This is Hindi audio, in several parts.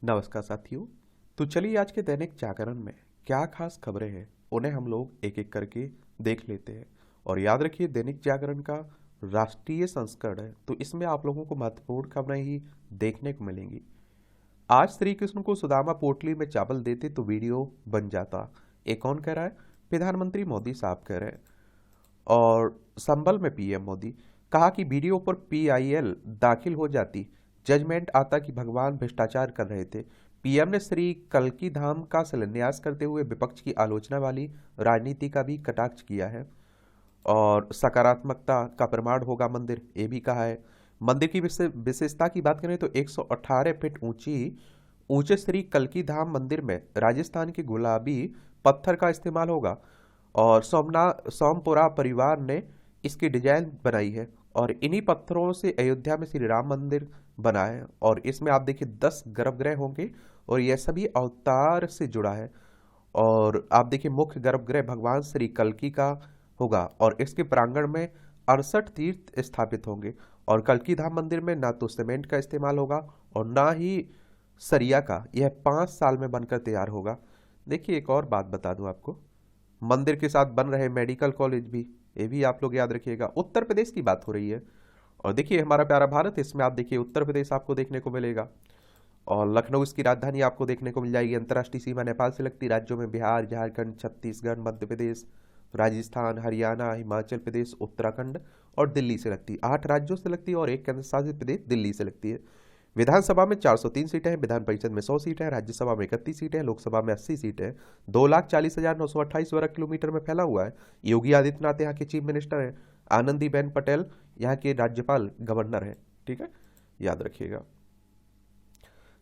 नमस्कार साथियों। तो चलिए आज के दैनिक जागरण में क्या खास खबरें हैं उन्हें हम लोग एक एक करके देख लेते हैं। और याद रखिए दैनिक जागरण का राष्ट्रीय संस्करण है, तो इसमें आप लोगों को महत्वपूर्ण खबरें ही देखने को मिलेंगी। आज श्री कृष्ण को सुदामा पोटली में चावल देते तो वीडियो बन जाता, ये कौन कह रहा है? प्रधानमंत्री मोदी साहब कह रहे हैं। और संभल में पीएम मोदी कहा कि वीडियो पर पीआईएल दाखिल हो जाती, जजमेंट आता कि भगवान भ्रष्टाचार कर रहे थे। पीएम ने श्री कल्की धाम का शिलान्यास करते हुए विपक्ष की आलोचना वाली राजनीति का भी कटाक्ष किया है। और सकारात्मकता का प्रमाण होगा मंदिर, ये भी कहा है। मंदिर की विशेषता की बात करें तो 118 फीट ऊंचे श्री कल्की धाम मंदिर में राजस्थान के गुलाबी पत्थर का इस्तेमाल होगा। और सोमपुरा परिवार ने इसकी डिजाइन बनाई है और इन्हीं पत्थरों से अयोध्या में श्री राम मंदिर बना है। और इसमें आप देखिए 10 गर्भगृह होंगे और यह सभी अवतार से जुड़ा है। और आप देखिए मुख्य गर्भगृह भगवान श्री कल्की का होगा और इसके प्रांगण में 68 तीर्थ स्थापित होंगे। और कल्की धाम मंदिर में ना तो सीमेंट का इस्तेमाल होगा और ना ही सरिया का। यह 5 साल में बनकर तैयार होगा। देखिए एक और बात बता दूं आपको, मंदिर के साथ बन रहे मेडिकल कॉलेज भी, ये भी आप लोग याद रखिएगा। उत्तर प्रदेश की बात हो रही है और देखिए हमारा प्यारा भारत, इसमें आप देखिए उत्तर प्रदेश आपको देखने को मिलेगा और लखनऊ इसकी राजधानी आपको देखने को मिल जाएगी। अंतर्राष्ट्रीय सीमा नेपाल से लगती राज्यों में बिहार, झारखंड, छत्तीसगढ़, मध्य प्रदेश, राजस्थान, हरियाणा, हिमाचल प्रदेश, उत्तराखंड और दिल्ली से लगती है। 8 राज्यों से लगती है और एक केंद्र शासित प्रदेश दिल्ली से लगती है। विधानसभा में 403 सीटें हैं, विधान परिषद में 100 सीटें हैं, राज्यसभा में 31 सीटें हैं, लोकसभा में 80 सीटें हैं। 2,40,928 वर्ग किलोमीटर में फैला हुआ है। योगी आदित्यनाथ यहाँ के चीफ मिनिस्टर हैं, आनंदीबेन पटेल यहाँ के राज्यपाल गवर्नर हैं। ठीक है, याद रखिएगा।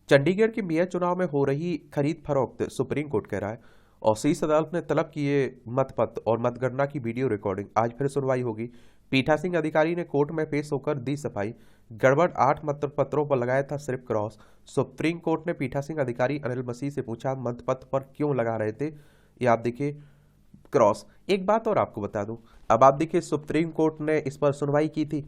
चंडीगढ़ के मेयर चुनाव में हो रही खरीद फरोख्त सुप्रीम कोर्ट कह रहा है और शीर्ष अदालत ने तलब किए मतपत्र और मतगणना की वीडियो रिकॉर्डिंग। आज फिर सुनवाई होगी। पीठासीन अधिकारी ने कोर्ट में पेश होकर दी सफाई। गड़बड़ 8 मतपत्रों पर लगाया था सिर्फ क्रॉस। सुप्रीम कोर्ट ने पीठासीन अधिकारी अनिल मसीह से पूछा मतपत्र पर क्यों लगा रहे थे, ये आप देखिए क्रॉस। एक बात और आपको बता दूं, अब आप देखिए सुप्रीम कोर्ट ने इस पर सुनवाई की थी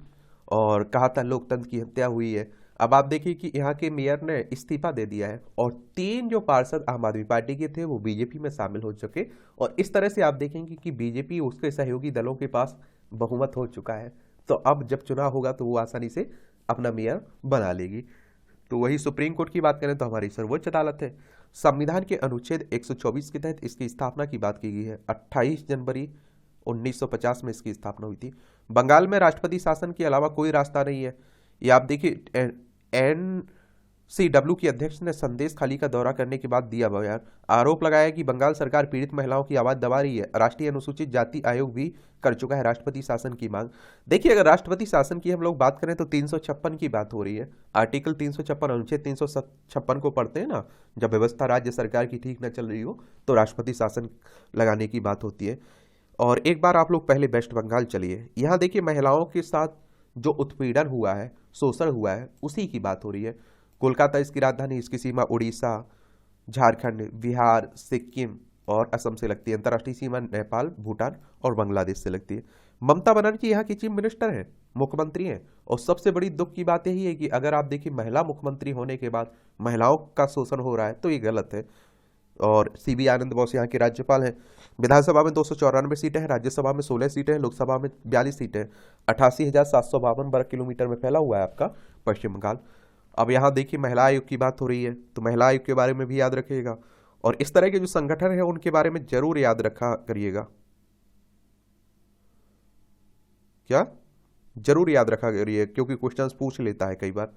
और कहा था लोकतंत्र की हत्या हुई है। अब आप देखिए कि यहाँ के मेयर ने इस्तीफा दे दिया है और 3 जो पार्षद आम आदमी पार्टी के थे वो बीजेपी में शामिल हो चुके। और इस तरह से आप देखेंगे कि बीजेपी उसके सहयोगी दलों के पास बहुमत हो चुका है। तो अब जब चुनाव होगा तो वो आसानी से अपना मेयर बना लेगी। तो वही सुप्रीम कोर्ट की बात करें तो हमारी सर्वोच्च अदालत है। संविधान के अनुच्छेद 124 के तहत इसकी स्थापना की बात की गई है। 28 जनवरी 1950 में इसकी स्थापना हुई थी। बंगाल में राष्ट्रपति शासन के अलावा कोई रास्ता नहीं है। ये आप देखिए एनसीडब्ल्यू की अध्यक्ष ने संदेश खाली का दौरा करने के बाद दिया बयान। आरोप लगाया कि बंगाल सरकार पीड़ित महिलाओं की आवाज दबा रही है। राष्ट्रीय अनुसूचित जाति आयोग भी कर चुका है राष्ट्रपति शासन की मांग। देखिए अगर राष्ट्रपति शासन की हम लोग बात करें तो 356 की बात हो रही है। आर्टिकल 356 अनुच्छेद 356 को पढ़ते हैं ना, जब व्यवस्था राज्य सरकार की ठीक न चल रही हो तो राष्ट्रपति शासन लगाने की बात होती है। और एक बार आप लोग पहले वेस्ट बंगाल चलिए, यहाँ देखिए महिलाओं के साथ जो उत्पीड़न हुआ है, शोषण हुआ है, उसी की बात हो रही है। कोलकाता इसकी राजधानी, इसकी सीमा उड़ीसा, झारखंड, बिहार, सिक्किम और असम से लगती है। अंतर्राष्ट्रीय सीमा नेपाल, भूटान और बांग्लादेश से लगती है। ममता बनर्जी यहाँ की चीफ मिनिस्टर हैं, मुख्यमंत्री हैं। और सबसे बड़ी दुख की बात यही है कि अगर आप देखिए महिला मुख्यमंत्री होने के बाद महिलाओं का शोषण हो रहा है तो ये गलत है। और सीबी आनंद बोस यहाँ के राज्यपाल हैं। विधानसभा में 294 सीटें हैं, राज्यसभा में 16 सीटें हैं, लोकसभा में 42 सीटें हैं। 88,752 वर्ग किलोमीटर में फैला हुआ है आपका पश्चिम बंगाल। अब यहाँ देखिए महिला आयोग की बात हो रही है तो महिला आयोग के बारे में भी याद रखिएगा और इस तरह के जो संगठन है उनके बारे में जरूर याद रखा करिएगा। क्या जरूर याद रखा करिए क्योंकि क्वेश्चंस पूछ लेता है कई बार।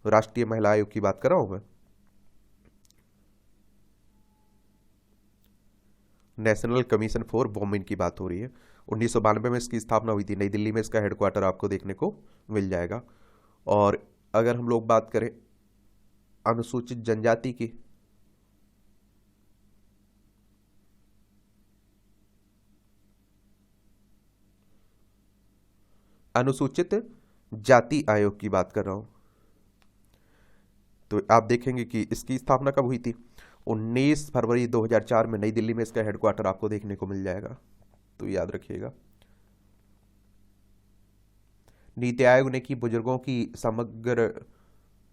राष्ट्रीय महिला आयोग की बात कर रहा हूं मैं। नेशनल कमीशन फॉर वुमेन की बात हो रही है। 1992 में इसकी स्थापना हुई थी। नई दिल्ली में इसका हेडक्वार्टर आपको देखने को मिल जाएगा। और अगर हम लोग बात करें अनुसूचित जनजाति की, अनुसूचित जाति आयोग की बात कर रहा हूं, तो आप देखेंगे कि इसकी स्थापना कब हुई थी? 19 फरवरी 2004 में नई दिल्ली में इसका हेडक्वार्टर आपको देखने को मिल जाएगा, तो याद रखिएगा। नीति आयोग ने की बुजुर्गों की समग्र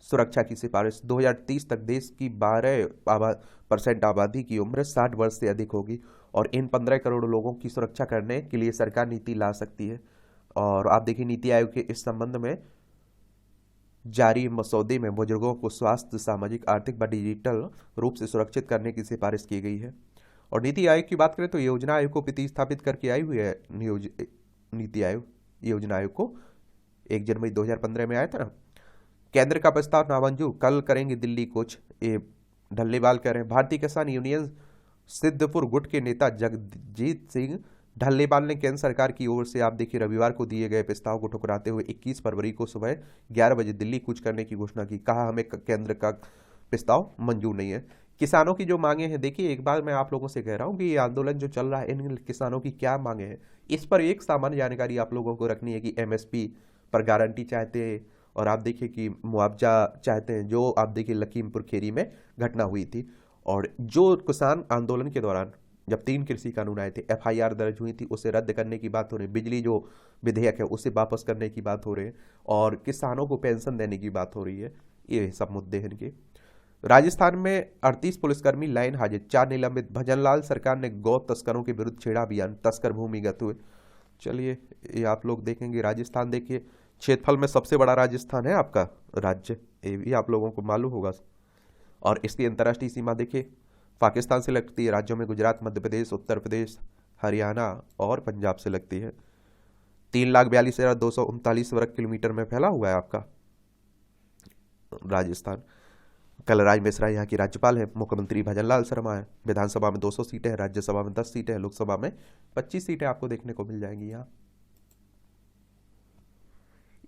सुरक्षा की सिफारिश 2030 तक देश की 12% आबादी की उम्र 60 वर्ष से अधिक होगी और इन 15 करोड़ लोगों की सुरक्षा करने के लिए सरकार नीति ला सकती है। और आप देखिए नीति आयोग के इस संबंध में जारी मसौदे में बुजुर्गों को स्वास्थ्य, सामाजिक, आर्थिक व डिजिटल रूप से सुरक्षित करने की सिफारिश की गई है। और नीति आयोग की बात करें तो योजना आयोग को प्रतिस्थापित करके आई हुई है नीति आयोग। योजना आयोग को 1 जनवरी 2015 में आया था ना। केंद्र का प्रस्ताव नामंजूर, कल करेंगे दिल्ली कुछ, ये ढल्लेवाल कह रहे हैं। भारतीय किसान यूनियन सिद्धपुर गुट के नेता जगजीत सिंह ढल्लेवाल ने केंद्र सरकार की ओर से आप देखिए रविवार को दिए गए प्रस्ताव को ठुकराते हुए 21 फरवरी को सुबह 11 बजे दिल्ली कूच करने की घोषणा की। कहा हमें केंद्र का प्रस्ताव मंजूर नहीं है। किसानों की जो मांगे हैं, देखिए एक बार मैं आप लोगों से कह रहा हूं कि ये आंदोलन जो चल रहा है, इन किसानों की क्या मांगे हैं, इस पर एक सामान्य जानकारी आप लोगों को रखनी है कि एमएसपी पर गारंटी चाहते हैं और आप देखिए कि मुआवजा चाहते हैं, जो आप देखिए लखीमपुर खीरी में घटना हुई थी। और जो किसान आंदोलन के दौरान जब 3 कृषि कानून आए थे, एफआईआर दर्ज हुई थी, उसे रद्द करने की बात हो रही है, बिजली जो विधेयक है उसे वापस करने की बात हो रही है और किसानों को पेंशन देने की बात हो रही है, ये सब मुद्दे हैं इनके। राजस्थान में 38 पुलिसकर्मी लाइन हाजिर, 4 निलंबित। भजनलाल सरकार ने गौ तस्करों के विरुद्ध छेड़ा अभियान, तस्कर भूमिगत हुए। चलिए ये आप लोग देखेंगे। राजस्थान देखिए क्षेत्रफल में सबसे बड़ा राजस्थान है आपका राज्य, ये भी आप लोगों को मालूम होगा। और इसकी अंतर्राष्ट्रीय सीमा देखिए पाकिस्तान से लगती है, राज्यों में गुजरात, मध्य प्रदेश, उत्तर प्रदेश, हरियाणा और पंजाब से लगती है। 3,42,239 वर्ग किलोमीटर में फैला हुआ है आपका राजस्थान। कलराज मिश्रा यहाँ की राज्यपाल है। मुख्यमंत्री भजनलाल शर्मा है। विधानसभा में 200 सीटें हैं, राज्यसभा में 10 सीटें हैं, लोकसभा में 25 सीटें आपको देखने को मिल जाएंगी। यहाँ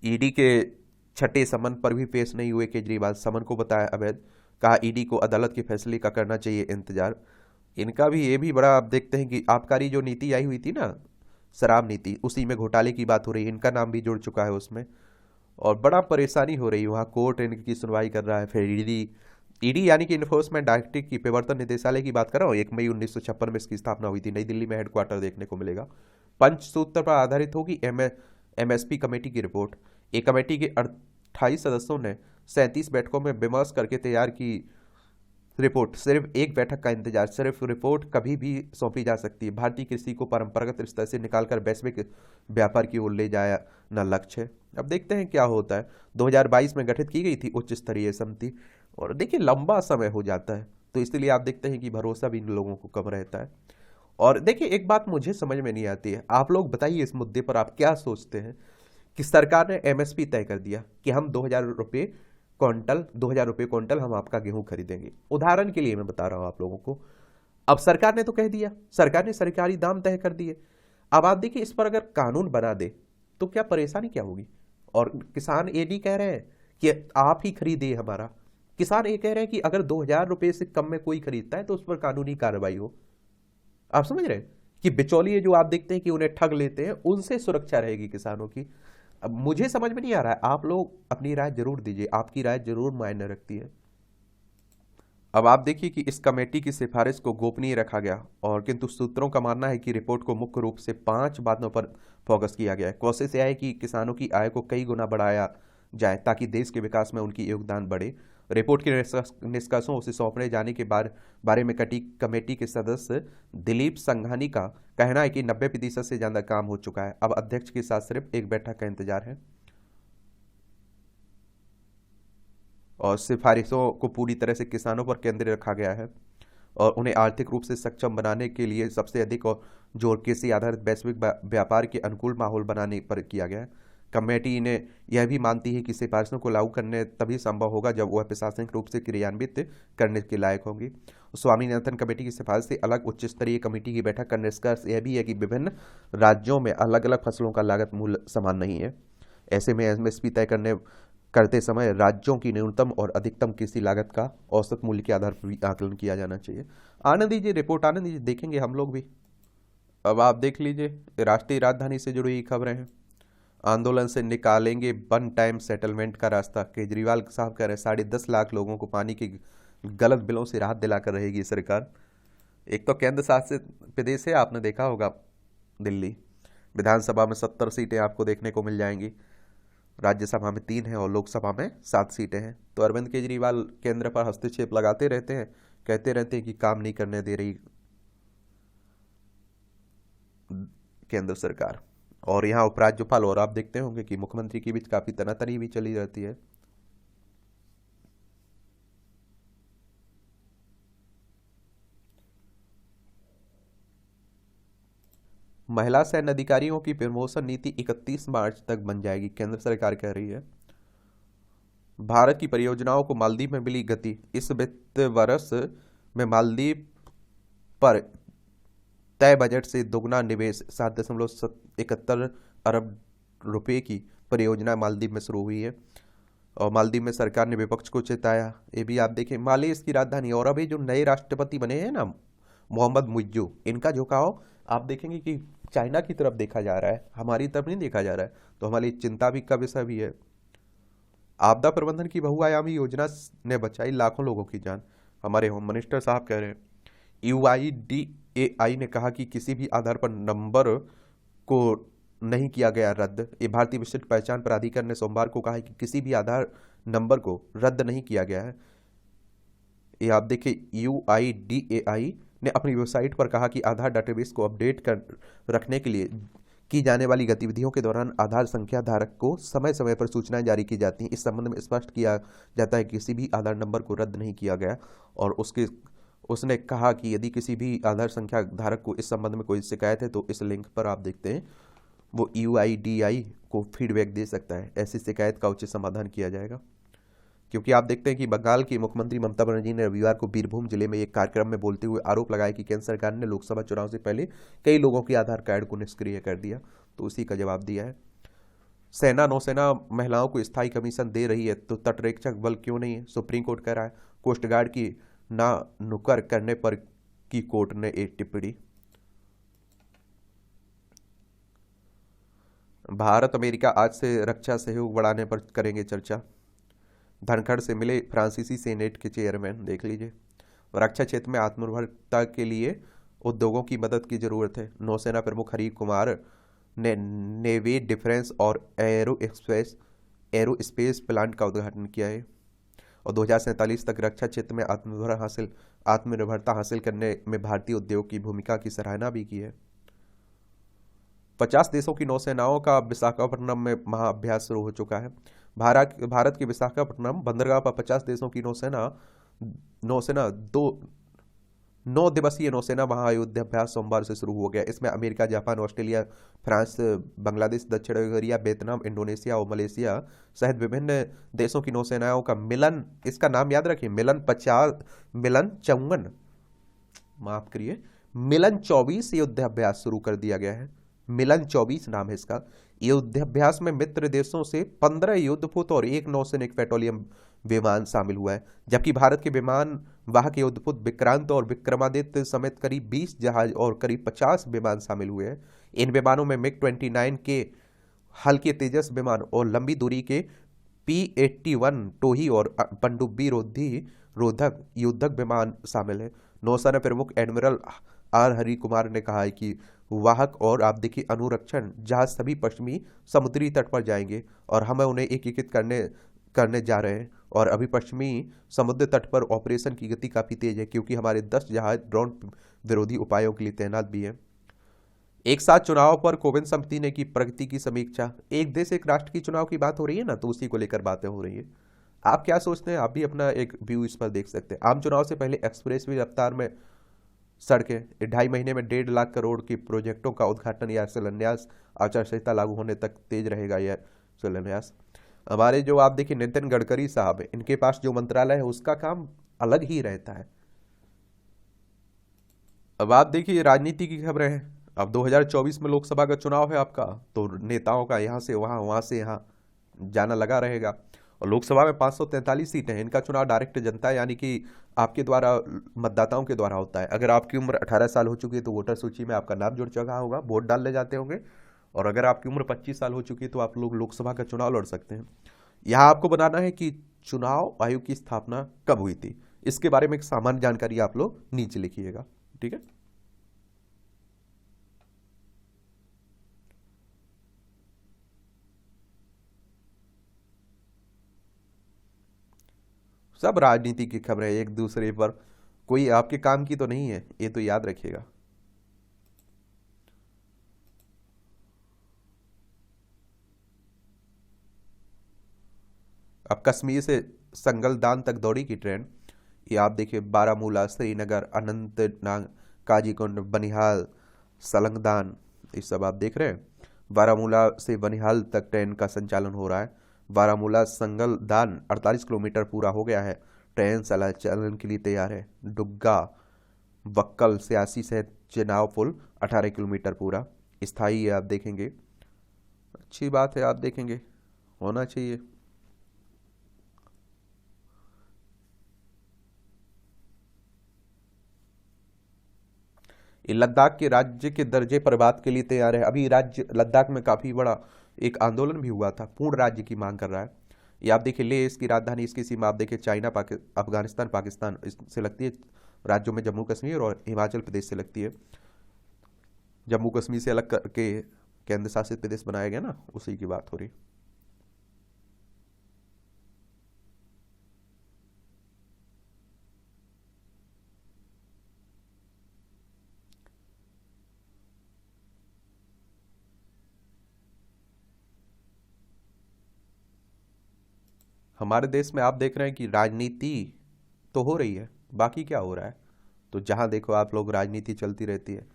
ईडी के छठे समन पर भी पेश नहीं हुए केजरीवाल, समन को बताया अवैध, कहा ईडी को अदालत के फैसले का करना चाहिए इंतजार। इनका भी ये भी बड़ा, आप देखते हैं कि आबकारी जो नीति आई हुई थी ना, शराब नीति, उसी में घोटाले की बात हो रही है, इनका नाम भी जुड़ चुका है उसमें और बड़ा परेशानी हो रही है। वहाँ कोर्ट इनकी सुनवाई कर रहा है। फिर ईडी यानी कि इन्फोर्समेंट डायरेक्टरेट की प्रवर्तन निदेशालय की बात कर रहा हूँ। 1 मई 1956 में इसकी स्थापना हुई थी। नई दिल्ली में हेडक्वार्टर देखने को मिलेगा। पंचसूत्र पर आधारित होगी एमएसपी कमेटी की रिपोर्ट। एक कमेटी के 28 सदस्यों ने 37 बैठकों में विमर्श करके तैयार की रिपोर्ट। सिर्फ एक बैठक का इंतजार, सिर्फ रिपोर्ट कभी भी सौंपी जा सकती है। भारतीय कृषि को परंपरागत स्तर से निकालकर वैश्विक व्यापार की ओर ले जाना लक्ष्य है। अब देखते हैं क्या होता है। 2022 में गठित की गई थी उच्च स्तरीय समिति और देखिए लंबा समय हो जाता है, तो इसलिए आप देखते हैं कि भरोसा भी इन लोगों को कम रहता है। और देखिए एक बात मुझे समझ में नहीं आती है, आप लोग बताइए इस मुद्दे पर आप क्या सोचते हैं कि सरकार ने एमएसपी तय कर दिया कि हम 2,000 रुपये क्विंटल हम आपका गेहूं खरीदेंगे। उदाहरण के लिए मैं बता रहा हूं आप लोगों को। अब सरकार ने तो कह दिया, सरकार ने सरकारी दाम तय कर दिए। अब आप देखिए इस पर अगर कानून बना दे तो क्या परेशानी क्या होगी। और किसान ये नहीं कह रहे हैं कि आप ही खरीदिए हमारा, किसान ये कह रहे हैं कि अगर 2,000 रुपये से कम में कोई खरीदता है तो उस पर कानूनी कार्रवाई हो। आप समझ रहे हैं कि बिचौलिए जो आप देखते हैं कि उन्हें ठग लेते हैं, उनसे सुरक्षा रहेगी किसानों की। अब मुझे समझ में नहीं आ रहा है, आप लोग अपनी राय जरूर दीजिए, आपकी राय जरूर मायने रखती है। अब आप देखिए कि इस कमेटी की सिफारिश को गोपनीय रखा गया और किंतु सूत्रों का मानना है कि रिपोर्ट को मुख्य रूप से 5 बातों पर फोकस किया गया है। कोशिश यह है कि किसानों की आय को कई गुना बढ़ाया जाए ताकि देश के विकास में उनकी योगदान बढ़े। रिपोर्ट के निष्कर्षों से सौंपने जाने के बारे में कमेटी के सदस्य दिलीप संघानी का कहना है कि 90% से ज्यादा काम हो चुका है। अब अध्यक्ष के साथ सिर्फ एक बैठक का इंतजार है और सिफारिशों को पूरी तरह से किसानों पर केंद्रित रखा गया है और उन्हें आर्थिक रूप से सक्षम बनाने के लिए सबसे अधिक और जोर कृषि आधारित वैश्विक व्यापार के अनुकूल माहौल बनाने पर किया गया है। कमेटी ने यह भी मानती है कि सिफारिशों को लागू करने तभी संभव होगा जब वह प्रशासनिक रूप से क्रियान्वित करने के लायक होंगी। स्वामीनाथन कमेटी की सिफारिश से अलग उच्च स्तरीय कमेटी की बैठक का निष्कर्ष यह भी है कि विभिन्न राज्यों में अलग अलग फसलों का लागत मूल्य समान नहीं है। ऐसे में एमएसपी तय करते समय राज्यों की न्यूनतम और अधिकतम कृषि लागत का औसत मूल्य के आधार पर भी आकलन किया जाना चाहिए। आनंद दीजिए रिपोर्ट, आनंद दीजिए, देखेंगे हम लोग भी। अब आप देख लीजिए राष्ट्रीय राजधानी से जुड़ी खबरें हैं। आंदोलन से निकालेंगे वन टाइम सेटलमेंट का रास्ता, केजरीवाल साहब कह रहे हैं 10.5 लाख लोगों को पानी के गलत बिलों से राहत दिलाकर रहेगी सरकार। एक तो केंद्र शासित प्रदेश है, आपने देखा होगा दिल्ली। विधानसभा में 70 सीटें आपको देखने को मिल जाएंगी। राज्यसभा में 3 है और लोकसभा में 7 सीटें हैं। तो अरविंद केजरीवाल केंद्र पर हस्तक्षेप लगाते रहते हैं, कहते रहते हैं कि काम नहीं करने दे रही केंद्र सरकार। और यहाँ उपराज्यपाल, और आप देखते होंगे कि मुख्यमंत्री के बीच काफी तनातनी भी चली रहती है। महिला सैन्य अधिकारियों की प्रमोशन नीति 31 मार्च तक बन जाएगी, केंद्र सरकार कह रही है। भारत की परियोजनाओं को मालदीव में मिली गति, इस वित्त वर्ष में मालदीव पर तय बजट से दोगुना निवेश, 7.71 अरब रुपए की परियोजना मालदीव में शुरू हुई है। और मालदीव में सरकार ने विपक्ष को चेताया। ये भी आप देखें, माले इसकी राजधानी। और अभी जो नए राष्ट्रपति बने हैं ना, मोहम्मद मुइज्जू, इनका झुकाव आप देखेंगे कि चाइना की तरफ देखा जा रहा है, हमारी तरफ नहीं देखा जा रहा है। तो हमारी चिंता भी का विषय भी है। आपदा प्रबंधन की बहुआयामी योजना ने बचाई लाखों लोगों की जान, हमारे होम मिनिस्टर साहब कह रहे हैं। UIDAI ने कहा कि किसी भी आधार पर नंबर को नहीं किया गया रद्द। ये भारतीय विशिष्ट पहचान प्राधिकरण ने सोमवार को कहा है कि किसी भी आधार नंबर को रद्द नहीं किया गया है। ये आप देखिए, UIDAI ने अपनी वेबसाइट पर कहा कि आधार डाटाबेस को अपडेट कर रखने के लिए की जाने वाली गतिविधियों के दौरान आधार संख्या धारक को समय समय पर सूचनाएं जारी की जाती हैं। इस संबंध में स्पष्ट किया जाता है कि किसी भी आधार नंबर को रद्द नहीं किया गया। और उसने कहा कि यदि किसी भी आधार संख्या धारक को इस संबंध में कोई शिकायत है तो इस लिंक पर आप देखते हैं वो UIDAI को फीडबैक दे सकता है। ऐसी शिकायत का उचित समाधान किया जाएगा। क्योंकि आप देखते हैं कि बंगाल की मुख्यमंत्री ममता बनर्जी ने रविवार को बीरभूम जिले में एक कार्यक्रम में बोलते हुए आरोप लगाया कि केंद्र सरकार ने लोकसभा चुनाव से पहले कई लोगों के आधार कार्ड को निष्क्रिय कर दिया। तो उसी का जवाब दिया है। सेना नौसेना महिलाओं को स्थायी कमीशन दे रही है तो तटरक्षक बल क्यों नहीं है, सुप्रीम कोर्ट कह रहा है। कोस्ट गार्ड की ना नुकर करने पर की कोर्ट ने एक टिप्पणी। भारत अमेरिका आज से रक्षा सहयोग बढ़ाने पर करेंगे चर्चा। धनखड़ से मिले फ्रांसीसी सेनेट के चेयरमैन, देख लीजिए। रक्षा क्षेत्र में आत्मनिर्भरता के लिए उद्योगों की मदद की जरूरत है। नौसेना प्रमुख हरीश कुमार ने नेवी डिफेंस और एरोस्पेस प्लांट का उद्घाटन किया है। और 2047 तक रक्षा क्षेत्र में आत्मनिर्भरता हासिल करने में भारतीय उद्योग की भूमिका की सराहना भी की है। 50 देशों की नौसेनाओं का विशाखापट्टनम में महाअभ्यास शुरू हो चुका है। भारत के विशाखापट्टनम बंदरगाह पर 50 देशों की नौसेना 9 दिवसीय नौसेना महायुद्धाभ्यास सोमवार से शुरू हो गया। इसमें America, Japan, Australia, France, Bangladesh, दक्षिण कोरिया, वियतनाम, इंडोनेशिया और मलेशिया सहित विभिन्न देशों की नौसेनाओं का मिलन, इसका नाम याद रखिए, मिलन 24 युद्धाभ्यास शुरू कर दिया गया है। मिलन 24 नाम है इसका। युद्धाभ्यास में मित्र देशों से 15 युद्धपोत और 1 नौसैनिक पेट्रोलियम विमान शामिल हुआ है। जबकि भारत के विमान वाहक युद्धपोत विक्रांत और विक्रमादित्य समेत करीब 20 जहाज और करीब 50 विमान शामिल हुए हैं। इन विमानों में MiG-29 के हल्के तेजस विमान और लंबी दूरी के P-81 टोही और पनडुब्बी रोधक युद्धक विमान शामिल है। नौसेना प्रमुख एडमिरल R हरि कुमार ने कहा है कि वाहक और आप देखिए अनुरक्षण जहाज सभी पश्चिमी समुद्री तट पर जाएंगे और हम उन्हें एकीकृत करने जा रहे हैं। और अभी पश्चिमी समुद्र तट पर ऑपरेशन की गति काफी तेज है क्योंकि हमारे 10 जहाज ड्रोन विरोधी उपायों के लिए तैनात भी हैं। एक साथ चुनाव पर कोविंद समिति ने की प्रगति की समीक्षा। एक देश एक राष्ट्र की चुनाव की बात हो रही है ना, तो उसी को लेकर बातें हो रही है। आप क्या सोचते हैं? आप भी अपना एक व्यू इस पर देख सकते हैं। आम चुनाव से पहले एक्सप्रेस वे रफ्तार में सड़कें, 2.5 महीने में 1.5 लाख करोड़ के प्रोजेक्टों का उद्घाटन या शिलान्यास, आचार संहिता लागू होने तक तेज रहेगा यह शिलान्यास। हमारे जो आप देखिए नितिन गडकरी साहब है, इनके पास जो मंत्रालय है उसका काम अलग ही रहता है। अब आप देखिए राजनीति की खबरें हैं। अब 2024 में लोकसभा का चुनाव है आपका, तो नेताओं का यहाँ से वहाँ, वहाँ से यहाँ जाना लगा रहेगा। और लोकसभा में 543 सीटें हैं। इनका चुनाव डायरेक्ट जनता यानी कि आपके द्वारा, मतदाताओं के द्वारा होता है। अगर आपकी उम्र 18 साल हो चुकी है तो वोटर सूची में आपका नाम जुड़ चुका होगा, वोट डालने जाते होंगे। और अगर आपकी उम्र 25 साल हो चुकी है तो आप लोग लोकसभा का चुनाव लड़ सकते हैं। यहाँ आपको बताना है कि चुनाव आयोग की स्थापना कब हुई थी, इसके बारे में एक सामान्य जानकारी आप लोग नीचे लिखिएगा, ठीक है। सब राजनीति की खबरें एक दूसरे पर, कोई आपके काम की तो नहीं है, ये तो याद रखिएगा। अब कश्मीर से संगलदान तक दौड़ी की ट्रेन, ये आप देखिए, बारामूला, श्रीनगर, अनंतनाग, काजीकुंड, बनिहाल, सलंगदान, ये सब आप देख रहे हैं। बारामूला से बनिहाल तक ट्रेन का संचालन हो रहा है। बारामूला संगलदान 48 किलोमीटर पूरा हो गया है, ट्रेन चलन के लिए तैयार है। डुग्गा बक्कल 86 से चेनाव पुल 18 किलोमीटर पूरा, स्थायी है, आप देखेंगे। अच्छी बात है, आप देखेंगे, होना चाहिए। ये लद्दाख के राज्य के दर्जे पर बात के लिए तैयार है। अभी राज्य लद्दाख में काफी बड़ा एक आंदोलन भी हुआ था, पूर्ण राज्य की मांग कर रहा है। ये आप देखिए, ले इसकी राजधानी, इसकी सीमा आप देखिए, चाइना, अफगानिस्तान, पाकिस्तान से लगती है। राज्यों में जम्मू कश्मीर और हिमाचल प्रदेश से लगती है। जम्मू कश्मीर से अलग करके केंद्र शासित प्रदेश बनाया गया ना, उसी की बात हो रही। हमारे देश में आप देख रहे हैं कि राजनीति तो हो रही है, बाकी क्या हो रहा है? तो जहां देखो आप लोग, राजनीति चलती रहती है।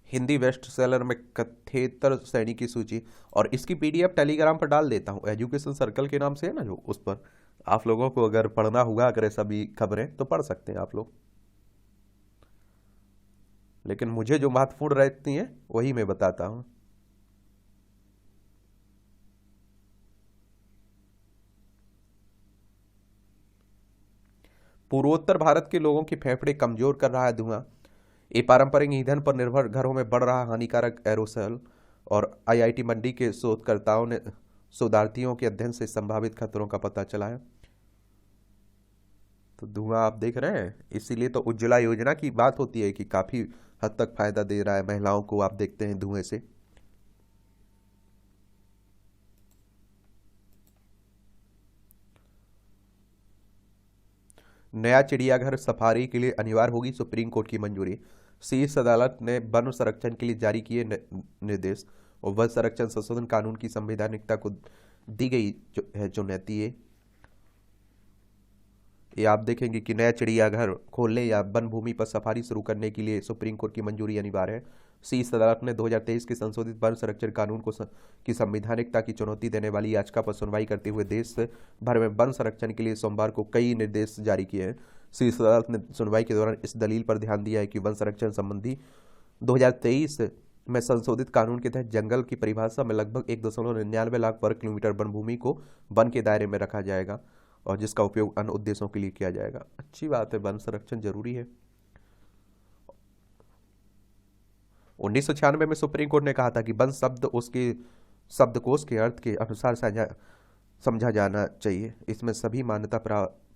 हिंदी बेस्ट सेलर में कथेतर श्रेणी की सूची, और इसकी पीडीएफ टेलीग्राम पर डाल देता हूँ, एजुकेशन सर्कल के नाम से है ना जो, उस पर आप लोगों को अगर पढ़ना होगा, अगर सभी खबरें तो पढ़ सकते हैं आप लोग। लेकिन मुझे जो महत्वपूर्ण रहती हैं वही मैं बताता हूँ। पूर्वोत्तर भारत के लोगों की फेफड़े कमजोर कर रहा है धुआं। ये पारंपरिक ईंधन पर निर्भर घरों में बढ़ रहा हानिकारक एरोसोल, और आईआईटी मंडी के शोधकर्ताओं ने शोधार्थियों के अध्ययन से संभावित खतरों का पता चला है। तो धुआं आप देख रहे हैं, इसीलिए तो उज्ज्वला योजना की बात होती है कि काफी हद तक फायदा दे रहा है महिलाओं को, आप देखते हैं धुएं से। नया चिड़ियाघर सफारी के लिए अनिवार्य होगी सुप्रीम कोर्ट की मंजूरी। शीर्ष अदालत ने वन संरक्षण के लिए जारी किए निर्देश, और वन संरक्षण संशोधन कानून की संवैधानिकता को दी गई है चुनौती। ये आप देखेंगे कि नया चिड़ियाघर खोलने या वन भूमि पर सफारी शुरू करने के लिए सुप्रीम कोर्ट की मंजूरी अनिवार्य है। शीर्ष अदालत ने 2023 के संशोधित वन संरक्षण कानून की संवैधानिकता की चुनौती देने वाली याचिका पर सुनवाई करते हुए देश भर में वन संरक्षण के लिए सोमवार को कई निर्देश जारी किए हैं। शीर्ष अदालत ने सुनवाई के दौरान इस दलील पर ध्यान दिया है कि वन संरक्षण संबंधी 2023 में संशोधित कानून के तहत जंगल की परिभाषा में लगभग 1.99 लाख वर्ग किलोमीटर वन भूमि को वन के दायरे में रखा जाएगा, और जिसका उपयोग अन्य उद्देश्यों के लिए किया जाएगा। अच्छी बात है, वन संरक्षण जरूरी है। 1996 में सुप्रीम कोर्ट ने कहा था कि वन शब्द उसके शब्दकोश के अर्थ के अनुसार समझा जाना चाहिए। इसमें सभी मान्यता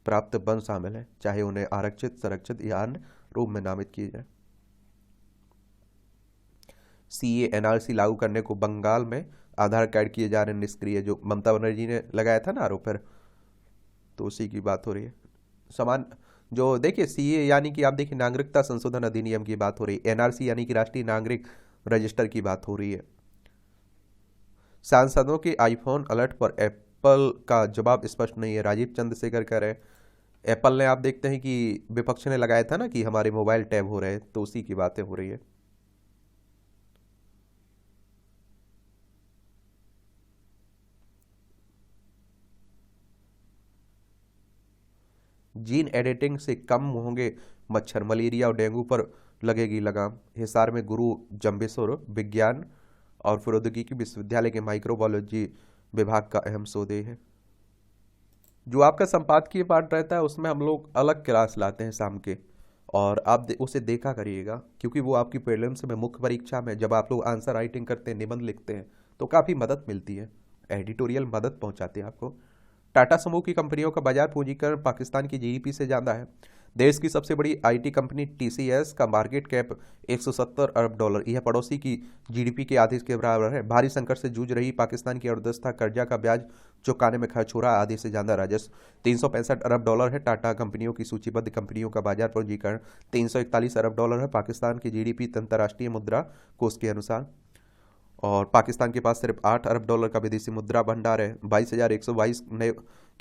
प्राप्त वन शामिल है, चाहे उन्हें आरक्षित, संरक्षित या अन्य रूप में नामित किए जाए। सीए एनआरसी लागू करने को बंगाल में आधार कार्ड किए जा रहे निष्क्रिय, जो ममता बनर्जी ने लगाया था ना आरोप, फिर तो उसी की बात हो रही है। समान जो देखिए, सीए यानी कि आप देखिए नागरिकता संशोधन अधिनियम की बात हो रही है, एनआरसी यानी कि राष्ट्रीय नागरिक रजिस्टर की बात हो रही है। सांसदों के आईफोन अलर्ट पर एप्पल का जवाब स्पष्ट नहीं है, राजीव चंद्रशेखर कह रहे हैं। एप्पल ने, आप देखते हैं कि विपक्ष ने लगाया था ना कि हमारे मोबाइल टैब हो रहे हैं, तो उसी की बातें हो रही है। जीन एडिटिंग से कम होंगे मच्छर, मलेरिया और डेंगू पर लगेगी लगाम। हिसार में गुरु जम्बेश्वर विज्ञान और प्रौद्योगिकी विश्वविद्यालय के माइक्रोबायोलॉजी विभाग का अहम सौदे है। जो आपका संपादकीय पाठ रहता है उसमें हम लोग अलग क्लास लाते हैं शाम के, और आप उसे देखा करिएगा, क्योंकि वो आपकी प्रीलिम्स में, मुख्य परीक्षा में जब आप लोग आंसर राइटिंग करते हैं, निबंध लिखते हैं, तो काफ़ी मदद मिलती है, एडिटोरियल मदद पहुंचाते हैं आपको। टाटा समूह की कंपनियों का बाजार पूंजीकरण पाकिस्तान की जीडीपी से ज़्यादा है। देश की सबसे बड़ी आईटी कंपनी टीसीएस का मार्केट कैप 170 अरब डॉलर, यह पड़ोसी की जीडीपी के आधे के बराबर है। भारी संकट से जूझ रही पाकिस्तान की अर्थव्यवस्था कर्जा का ब्याज चुकाने में खर्च हो रहा आधे से ज्यादा राजस्व 365 अरब डॉलर है। टाटा कंपनियों की सूचीबद्ध कंपनियों का बाजार पूंजीकरण 341 अरब डॉलर है। पाकिस्तान की जीडीपी अंतर्राष्ट्रीय मुद्रा कोष के अनुसार, और पाकिस्तान के पास सिर्फ 8 अरब डॉलर का विदेशी मुद्रा भंडार है। 22,122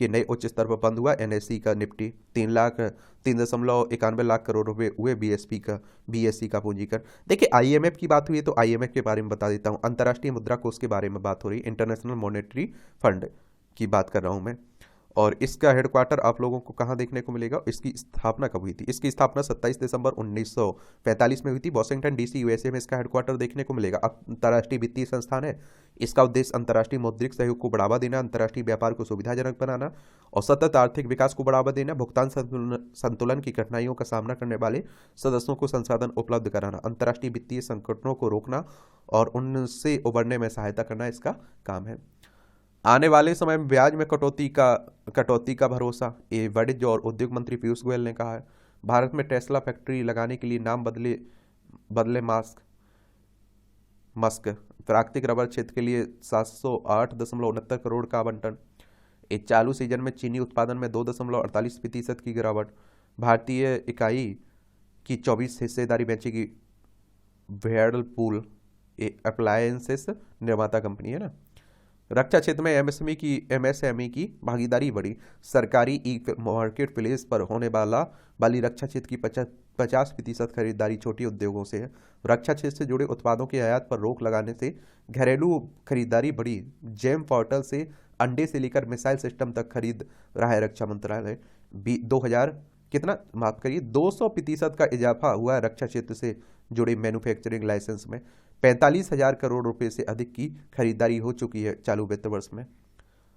नए उच्च स्तर पर बंद हुआ एनएसई का निफ्टी। 3,91 लाख करोड़ रुपए हुए बीएससी का पूंजीकरण। देखिए, आईएमएफ की बात हुई है तो आईएमएफ के बारे में बता देता हूँ। अंतर्राष्ट्रीय मुद्रा कोष के बारे में बात हो रही है, इंटरनेशनल मॉनेटरी फंड की बात कर रहा हूँ मैं। और इसका हेडक्वार्टर आप लोगों को कहाँ देखने को मिलेगा, इसकी स्थापना कब हुई थी? इसकी स्थापना 27 दिसंबर 1945 में हुई थी। वॉशिंगटन डीसी यूएसए में इसका हेडक्वार्टर देखने को मिलेगा। अंतर्राष्ट्रीय वित्तीय संस्थान है। इसका उद्देश्य अंतर्राष्ट्रीय मौद्रिक सहयोग को बढ़ावा देना, अंतर्राष्ट्रीय व्यापार को सुविधाजनक बनाना और सतत आर्थिक विकास को बढ़ावा देना, भुगतान संतुलन की कठिनाइयों का सामना करने वाले सदस्यों को संसाधन उपलब्ध कराना, अंतर्राष्ट्रीय वित्तीय संकटों को रोकना और उनसे उबरने में सहायता करना इसका काम है। आने वाले समय में ब्याज में कटौती का भरोसा, ये वाणिज्य और उद्योग मंत्री पीयूष गोयल ने कहा है। भारत में टेस्ला फैक्ट्री लगाने के लिए नाम बदले मस्क। प्राकृतिक रबर क्षेत्र के लिए 708.69 करोड़ का आवंटन। एक चालू सीजन में चीनी उत्पादन में 2.48% की गिरावट। भारतीय इकाई की 24 हिस्सेदारी बेचेगी व्हर्लपूल, अप्लायंसेस निर्माता कंपनी है ना। रक्षा क्षेत्र में एमएसएमई की भागीदारी बढ़ी। सरकारी ई मार्केट प्लेस पर होने वाली रक्षा क्षेत्र की 50% खरीदारी छोटे उद्योगों से है। रक्षा क्षेत्र से जुड़े उत्पादों के आयात पर रोक लगाने से घरेलू खरीदारी बढ़ी। जेम पोर्टल से अंडे से लेकर मिसाइल सिस्टम तक खरीद रहा है रक्षा मंत्रालय। 200% का इजाफा हुआ है रक्षा क्षेत्र से जुड़े मैन्युफैक्चरिंग लाइसेंस में। 45,000 करोड़ रुपए से अधिक की खरीदारी हो चुकी है चालू वित्त वर्ष में,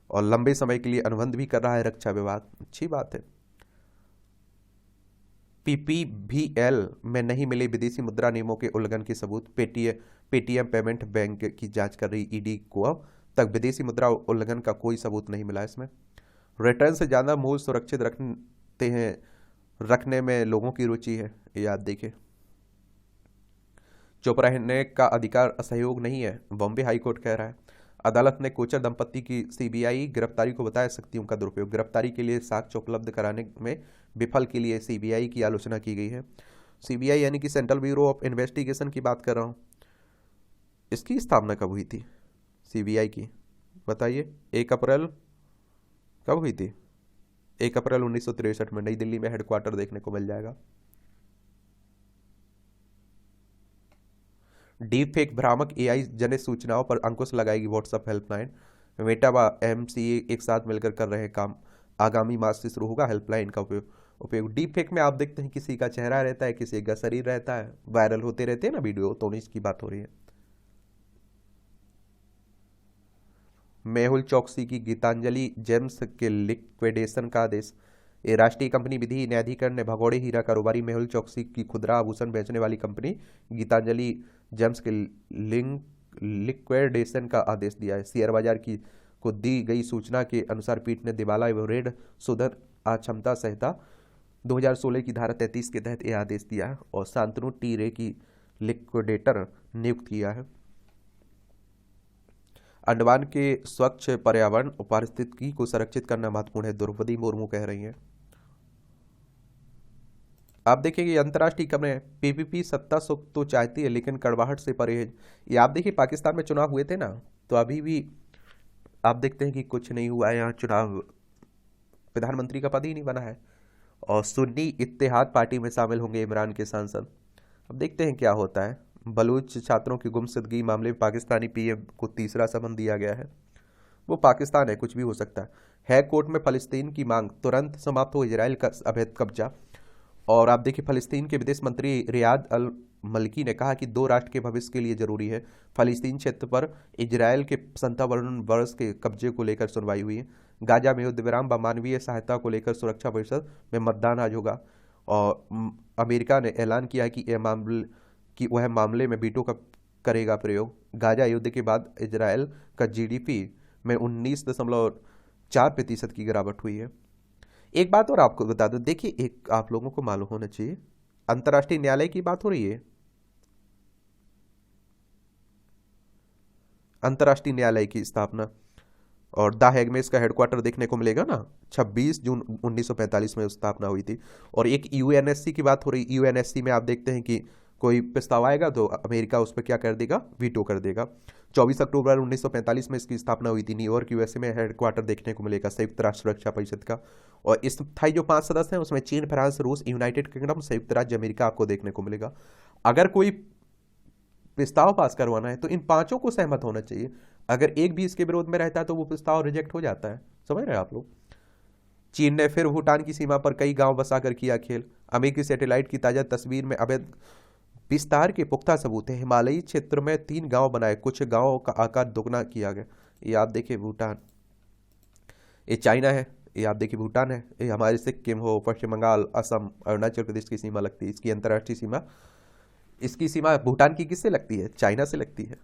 और लंबे समय के लिए अनुबंध भी कर रहा है रक्षा विभाग। अच्छी बात है। पीपीवीएल में नहीं मिले विदेशी मुद्रा नियमों के उल्लंघन के सबूत। पेटीएम पेमेंट बैंक की जांच कर रही ईडी को अब तक विदेशी मुद्रा उल्लंघन का कोई सबूत नहीं मिला। इसमें रिटर्न से ज्यादा मूल्य सुरक्षित रखने में लोगों की रुचि है, याद देखें। चुप रहने का अधिकार असहयोग नहीं है, बॉम्बे हाईकोर्ट कह रहा है। अदालत ने कोचर दंपत्ति की सीबीआई गिरफ्तारी को बताया शक्तियों का दुरुपयोग। गिरफ्तारी के लिए साक्ष्य उपलब्ध कराने में विफल के लिए सीबीआई की आलोचना की गई है। सीबीआई यानी कि सेंट्रल ब्यूरो ऑफ इन्वेस्टिगेशन की बात कर रहा हूँ। इसकी स्थापना कब हुई थी सीबीआई की, बताइए? 1 अप्रैल कब हुई थी? 1 अप्रैल 1963 में नई दिल्ली में हेडक्वार्टर देखने को मिल जाएगा। डीप फेक भ्रामक एआई जनित सूचनाओं पर अंकुश लगाएगी व्हाट्सएप हेल्पलाइन। मेटा व एमसीए एक साथ मिलकर कर रहे हैं काम। आगामी मास से शुरू होगा हेल्पलाइन का उपयोग। डीप फेक में आप देखते हैं किसी का चेहरा रहता है, किसी का शरीर रहता है, वायरल होते रहते हैं ना वीडियो, तो इसकी बात हो रही है। मेहुल चौकसी की गीतांजलि जेम्स के लिक्विडेशन का आदेश। ये राष्ट्रीय कंपनी विधि न्यायाधिकरण ने भगोड़े हीरा कारोबारी मेहुल चौकसी की खुदरा आभूषण बेचने वाली कंपनी गीतांजलि जेम्स के लिक्विडेशन का आदेश दिया है। शेयर बाजार को दी गई सूचना के अनुसार पीठ ने दिवाला एवं ऋण शोधन अक्षमता संहिता 2016 की धारा 33 के तहत यह आदेश दिया है और शांतनु टी रे की लिक्विडेटर नियुक्त किया है। अंडमान के स्वच्छ पर्यावरण और पारिस्थितिकी को संरक्षित करना महत्वपूर्ण है, द्रौपदी मुर्मू कह रही हैं। आप देखिए अंतर्राष्ट्रीय खबरें। पीपीपी सत्ता सुख तो चाहती है लेकिन कड़वाहट से परहेज। ये आप देखिए पाकिस्तान में चुनाव हुए थे ना, तो अभी भी आप देखते हैं कि कुछ नहीं हुआ है यहाँ चुनाव, प्रधानमंत्री का पद ही नहीं बना है। और सुन्नी इत्तेहाद पार्टी में शामिल होंगे इमरान के सांसद। अब देखते हैं क्या होता है। बलूच छात्रों की गुमशुदगी मामले में पाकिस्तानी पीएम को तीसरा समन दिया गया है। वो पाकिस्तान है, कुछ भी हो सकता है। कोर्ट में फलस्तीन की मांग, तुरंत समाप्त हो इजराइल का अवैध कब्जा। और आप देखिए फलस्तीन के विदेश मंत्री रियाद अल मलकी ने कहा कि 2 राष्ट्र के भविष्य के लिए जरूरी है। फलस्तीन क्षेत्र पर इजराइल के 57 वर्ष के कब्जे को लेकर सुनवाई हुई है। गाजा में युद्ध विराम व मानवीय सहायता को लेकर सुरक्षा परिषद में मतदान आज होगा। और अमेरिका ने ऐलान किया कि वह मामले में वीटो का करेगा प्रयोग। गाजा युद्ध के बाद इजराइल का जीडीपी में 19.4% की गिरावट हुई है। एक बात और आपको बता दूं, देखिए एक आप लोगों को मालूम होना चाहिए, अंतर्राष्ट्रीय न्यायालय की बात हो रही है, अंतर्राष्ट्रीय न्यायालय की स्थापना, और द हेग में इसका हेडक्वार्टर देखने को मिलेगा ना। 26 जून 1945 में स्थापना हुई थी। और एक यूएनएससी की बात हो रही, यूएनएससी में आप देखते हैं कि कोई प्रस्ताव आएगा तो अमेरिका उस पर क्या कर देगा, वीटो कर देगा। 24 अक्टूबर 1945 में इसकी स्थापना हुई थी। न्यूयॉर्क यूएसए में हेडक्वार्टर देखने को मिलेगा संयुक्त राष्ट्र सुरक्षा परिषद का। और इस स्थायी जो 5 सदस्य हैं उसमें चीन, फ्रांस, रूस, यूनाइटेड किंगडम, संयुक्त राज्य अमेरिका आपको देखने को मिलेगा। अगर कोई प्रस्ताव पास करवाना है तो इन पांचों को सहमत होना चाहिए। अगर एक भी इसके विरोध में रहता है तो वो प्रस्ताव रिजेक्ट हो जाता है। समझ रहे हैं आप लोग। चीन ने फिर भूटान की सीमा पर कई गांव बसाकर किया खेल। अमेरिकी सैटेलाइट की ताजा तस्वीर में अवैध विस्तार के पुख्ता सबूत है। हिमालयी क्षेत्र में 3 गांव बनाए, कुछ गांवों का आकार दोगुना किया गया। ये आप देखिए भूटान, ये चाइना है, ये आप देखिए भूटान है, ये हमारे सिक्किम हो, पश्चिम बंगाल, असम, अरुणाचल प्रदेश की सीमा लगती है। इसकी अंतर्राष्ट्रीय सीमा, इसकी सीमा भूटान की किससे लगती है, चाइना से लगती है।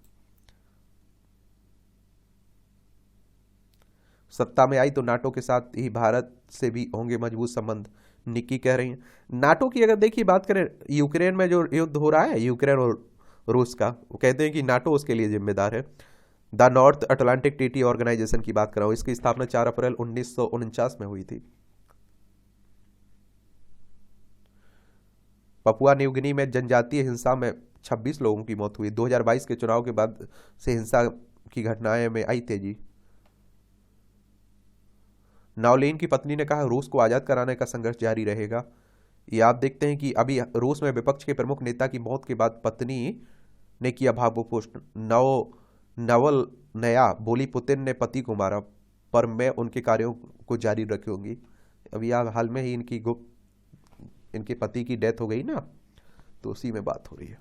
सत्ता में आई तो नाटो के साथ ही भारत से भी होंगे मजबूत संबंध, निक्की कह रही हैं। नाटो की अगर देखिए बात करें, यूक्रेन में जो युद्ध हो रहा है यूक्रेन और रूस का, वो कहते हैं कि नाटो उसके लिए जिम्मेदार है। The North Atlantic Treaty Organisation की बात कर रहा हूँ, इसकी स्थापना 4 अप्रैल 1949 में हुई थी। पपुआ न्यू गिनी में जनजातीय हिंसा में 26 लोगों की मौत हुई। 2022 के चुनाव के बाद से हिंसा की घटनाएं में आई तेजी। नावलेन की पत्नी ने कहा रूस को आज़ाद कराने का संघर्ष जारी रहेगा। ये आप देखते हैं कि अभी रूस में विपक्ष के प्रमुख नेता की मौत के बाद पत्नी ने किया भावुक पोस्ट। नवल नया बोली, पुतिन ने पति को मारा पर मैं उनके कार्यों को जारी रखूंगी। अभी हाल में ही इनके पति की डेथ हो गई ना, तो उसी में बात हो रही है।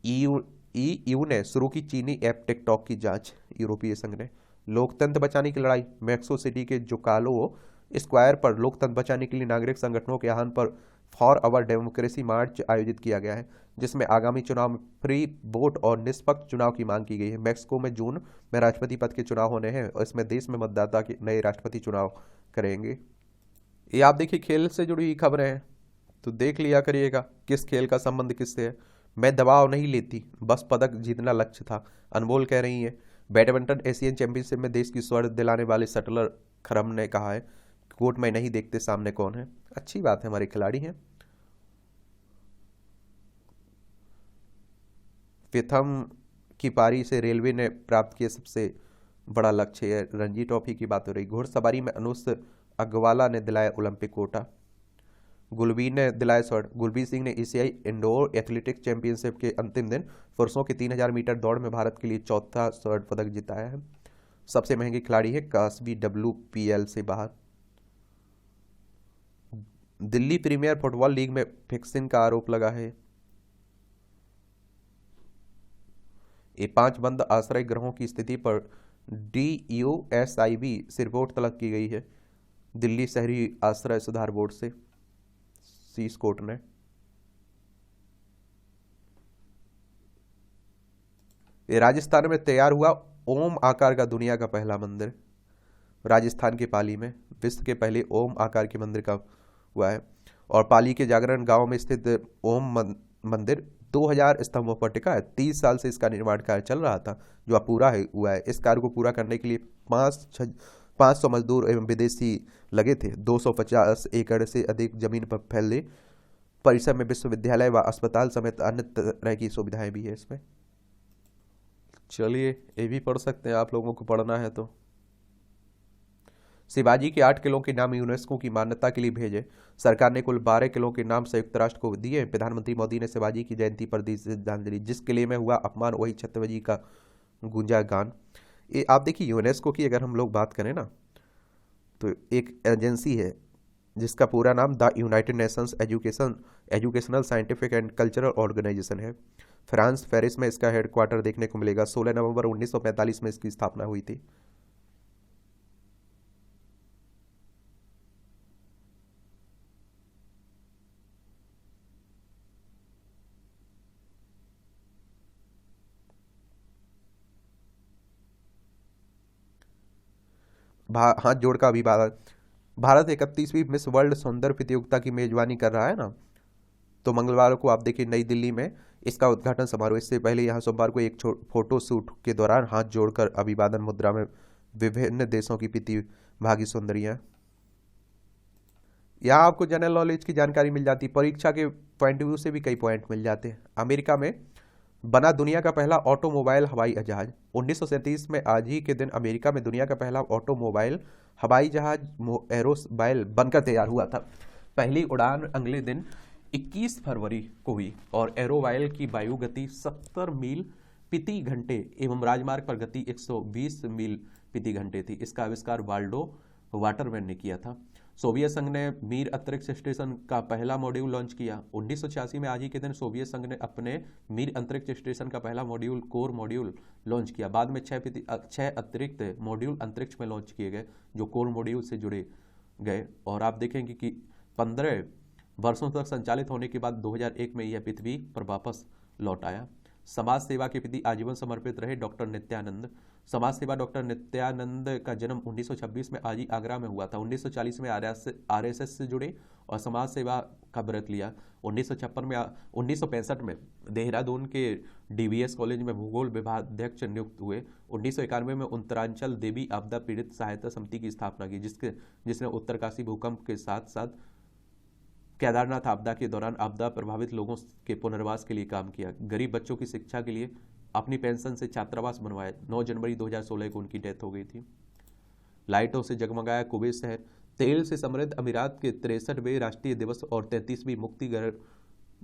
ईयू ईयू ने शुरू की चीनी ऐप टिकटॉक की जांच। यूरोपीय संघ ने लोकतंत्र बचाने की लड़ाई, मैक्सो सिटी के जुकालो स्क्वायर पर लोकतंत्र बचाने के लिए नागरिक संगठनों के आह्वान पर फॉर आवर डेमोक्रेसी मार्च आयोजित किया गया है, जिसमें आगामी चुनाव में फ्री वोट और निष्पक्ष चुनाव की मांग की गई है। मैक्सिको में जून में राष्ट्रपति पद के चुनाव होने हैं और इसमें देश में मतदाता के नए राष्ट्रपति चुनाव करेंगे। ये आप देखिए खेल से जुड़ी हुई खबरें हैं, तो देख लिया करिएगा किस खेल का संबंध किससे है। मैं दबाव नहीं लेती, बस पदक जीतना लक्ष्य था, अनमोल कह रही है। बैडमिंटन एशियन चैंपियनशिप में देश की स्वर्ण दिलाने वाले शटलर खरम ने कहा है कोर्ट में नहीं देखते सामने कौन है। अच्छी बात है, हमारे खिलाड़ी हैं। प्रथम की पारी से रेलवे ने प्राप्त किया सबसे बड़ा लक्ष्य है। रणजी ट्रॉफी की बात हो रही। घुड़सवारी में अनुष अग्रवाला ने दिलाया ओलंपिक कोटा। गुलबीर ने दिलाया स्वर्ण। गुलबीर सिंह ने एशियाई इंडोर एथलेटिक्स चैंपियनशिप के अंतिम दिन पुरुषों की 3000 मीटर दौड़ में भारत के लिए चौथा स्वर्ण पदक जिताया है। सबसे महंगे खिलाड़ी है कास्बी, WPL से बाहर। दिल्ली प्रीमियर फुटबॉल लीग में फिक्सिंग का आरोप लगा है। ये 5 बंद आश्रय गृहों की स्थिति पर DUSIB से रिपोर्ट तलब की गई है, दिल्ली शहरी आश्रय सुधार बोर्ड से, शीश कोर्ट ने। राजस्थान में तैयार हुआ ओम आकार का दुनिया का पहला मंदिर। राजस्थान के पाली में विश्व के पहले ओम आकार के मंदिर का हुआ है। और पाली के जागरण गांव में स्थित ओम मंदिर 2000 स्तंभों पर टिका है। 30 साल से इसका निर्माण कार्य चल रहा था, जो अब पूरा हुआ है। इस कार्य को पूरा करने के लिए 500 मजदूर एवं विदेशी लगे थे। 250 एकड़ से अधिक जमीन पर फैले परिसर में विश्वविद्यालय व अस्पताल समेत अन्य तरह की सुविधाएं भी है इसमें। चलिए ये भी पढ़ सकते हैं आप लोगों को पढ़ना है तो। शिवाजी के 8 किलों के नाम यूनेस्को की मान्यता के लिए भेजे। सरकार ने कुल 12 किलों के नाम संयुक्त राष्ट्र को दिए। प्रधानमंत्री मोदी ने शिवाजी की जयंती पर दी श्रद्धांजलि। जिस किले में हुआ अपमान वही छत्रपति का गूंजा गान। ये आप देखिए यूनेस्को की अगर हम लोग बात करें ना, तो एक एजेंसी है जिसका पूरा नाम the United Nations Educational Scientific and Cultural Organisation है। फ्रांस पेरिस में इसका हेडक्वार्टर देखने को मिलेगा। 16 नवंबर 1945 में इसकी स्थापना हुई थी। हाथ जोड़ का अभिवादन। भारत 31वीं मिस वर्ल्ड सौंदर्य प्रतियोगिता की मेजबानी कर रहा है ना, तो मंगलवार को आप देखिए नई दिल्ली में इसका उद्घाटन समारोह। इससे पहले यहाँ सोमवार को एक फोटो शूट के दौरान हाथ जोड़कर अभिवादन मुद्रा में विभिन्न देशों की प्रतिभागी सुंदरियां। यहाँ आपको जनरल नॉलेज की जानकारी मिल जाती है, परीक्षा के पॉइंट व्यू से भी कई पॉइंट मिल जाते हैं। अमेरिका में बना दुनिया का पहला ऑटोमोबाइल हवाई जहाज। 1937 में आज ही के दिन अमेरिका में दुनिया का पहला ऑटोमोबाइल हवाई जहाज एरोबाइल बनकर तैयार हुआ था। पहली उड़ान अगले दिन 21 फरवरी को हुई और एरोबाइल की वायु गति 70 मील प्रति घंटे एवं राजमार्ग पर गति 120 मील प्रति घंटे थी। इसका आविष्कार वाल्डो वाटरमैन ने किया था। सोवियत संघ ने मीर अंतरिक्ष स्टेशन का पहला मॉड्यूल लॉन्च किया। 1986 में आज ही के दिन सोवियत संघ ने अपने मीर अंतरिक्ष स्टेशन का पहला मॉड्यूल कोर मॉड्यूल लॉन्च किया। बाद में 6 अतिरिक्त मॉड्यूल अंतरिक्ष में लॉन्च किए गए जो कोर मॉड्यूल से जुड़े गए। और आप देखेंगे कि 15 वर्षों तक संचालित होने के बाद 2001 में यह पृथ्वी पर वापस लौट आया। समाज सेवा के प्रति आजीवन समर्पित रहे डॉक्टर नित्यानंद। समाज सेवा डॉक्टर नित्यानंद का जन्म 1926 में आज ही आगरा में हुआ था। 1940 में आरएसएस से जुड़े और समाज सेवा का व्रत लिया। 1965 में देहरादून के डीवीएस कॉलेज में भूगोल विभागाध्यक्ष नियुक्त हुए। 1991 में उत्तरांचल देवी आपदा पीड़ित सहायता समिति की स्थापना की, जिसने उत्तरकाशी भूकंप के साथ साथ केदारनाथ आपदा के दौरान आपदा प्रभावित लोगों के पुनर्वास के लिए काम किया। गरीब बच्चों की शिक्षा के लिए अपनी पेंशन से छात्रावास बनवाए। 9 जनवरी 2016 को उनकी डेथ हो गई थी। लाइटों से जगमगाया कुवैत शहर। तेल से समृद्ध अमीरात के 63वें राष्ट्रीय दिवस और 33वीं मुक्ति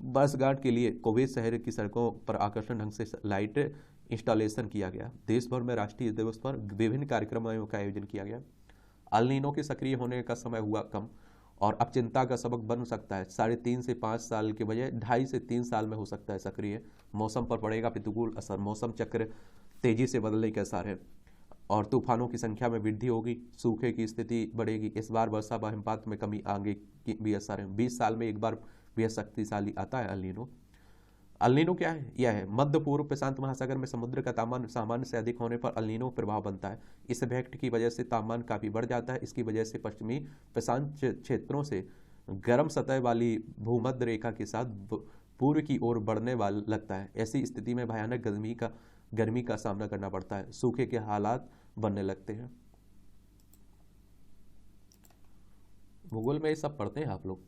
वर्षगांठ के लिए कुवैत शहर की सड़कों पर आकर्षण ढंग से लाइट इंस्टॉलेशन किया गया। देश भर में राष्ट्रीय दिवस पर विभिन्न कार्यक्रमों का आयोजन किया गया। अल नीनो के सक्रिय होने का समय हुआ कम और अब चिंता का सबक बन सकता है। 3.5 से 5 साल के बजाय 2.5 से 3 साल में हो सकता है सक्रिय। मौसम पर पड़ेगा प्रतिकूल असर। मौसम चक्र तेजी से बदलने के आसार है और तूफानों की संख्या में वृद्धि होगी। सूखे की स्थिति बढ़ेगी। इस बार वर्षा व हिमपात में कमी आगे की भी असर है। 20 साल में एक बार बेहद शक्तिशाली आता है अल नीनो। अल नीनो क्या है? यह है मध्य पूर्व प्रशांत महासागर में समुद्र का तापमान सामान्य से अधिक होने पर अल नीनो प्रभाव बनता है। इस इफेक्ट की वजह से तापमान काफी बढ़ जाता है। इसकी वजह से पश्चिमी प्रशांत क्षेत्रों से गर्म सतह वाली भूमध्य रेखा के साथ पूर्व की ओर बढ़ने वाला लगता है। ऐसी स्थिति में भयानक गर्मी का सामना करना पड़ता है। सूखे के हालात बनने लगते हैं। भूगोल में ये सब पढ़ते हैं आप लोग।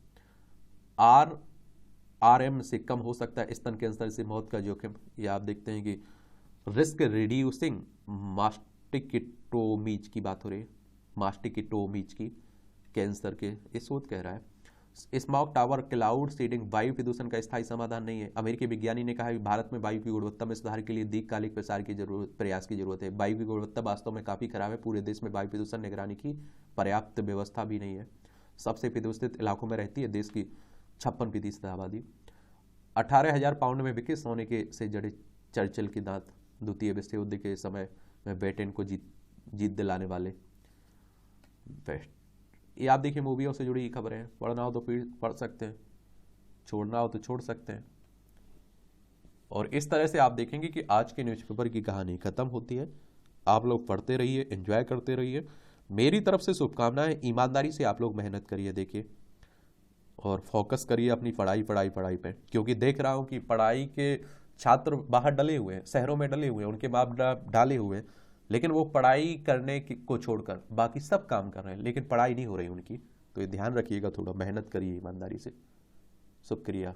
RM से कम हो सकता है स्तन कैंसर से मौत का जोखिम। ये आप देखते हैं कि रिस्क रिड्यूसिंग मास्टिकिटोमीज की बात हो रही है। मास्टिकिटोमीज की कैंसर के ये शोध कह रहा है। स्मॉग टावर क्लाउड सीडिंग वायु प्रदूषण का स्थायी समाधान नहीं है। अमेरिकी विज्ञानी ने कहा है कि भारत में वायु की गुणवत्ता में सुधार के लिए दीर्घकालिक प्रयास की जरूरत है। वायु की गुणवत्ता वास्तव में काफी खराब है। पूरे देश में वायु प्रदूषण निगरानी की पर्याप्त व्यवस्था भी नहीं है। सबसे प्रदूषित इलाकों में रहती है देश की 56% आबादी। 18,000 पाउंड में विकित सोने के से जड़े चर्चिल की दांत। द्वितीय विश्व युद्ध के समय में ब्रिटेन को जीत दिलाने वाले बेस्ट। ये आप देखिए मूवियों से जुड़ी खबरें हैं। पढ़ना हो तो फिर पढ़ सकते हैं, छोड़ना हो तो छोड़ सकते हैं। और इस तरह से आप देखेंगे कि आज के न्यूज़पेपर की कहानी खत्म होती है। आप लोग पढ़ते रहिए, एंजॉय करते रहिए। मेरी तरफ से शुभकामनाएं। ईमानदारी से आप लोग मेहनत करिए, देखिए, और फोकस करिए अपनी पढ़ाई पे, क्योंकि देख रहा हूं कि पढ़ाई के छात्र बाहर डले हुए हैं, शहरों में डले हुए हैं, उनके बाप डाले हुए हैं, लेकिन वो पढ़ाई करने को छोड़कर बाकी सब काम कर रहे हैं, लेकिन पढ़ाई नहीं हो रही उनकी। तो ये ध्यान रखिएगा, थोड़ा मेहनत करिए ईमानदारी से। शुक्रिया।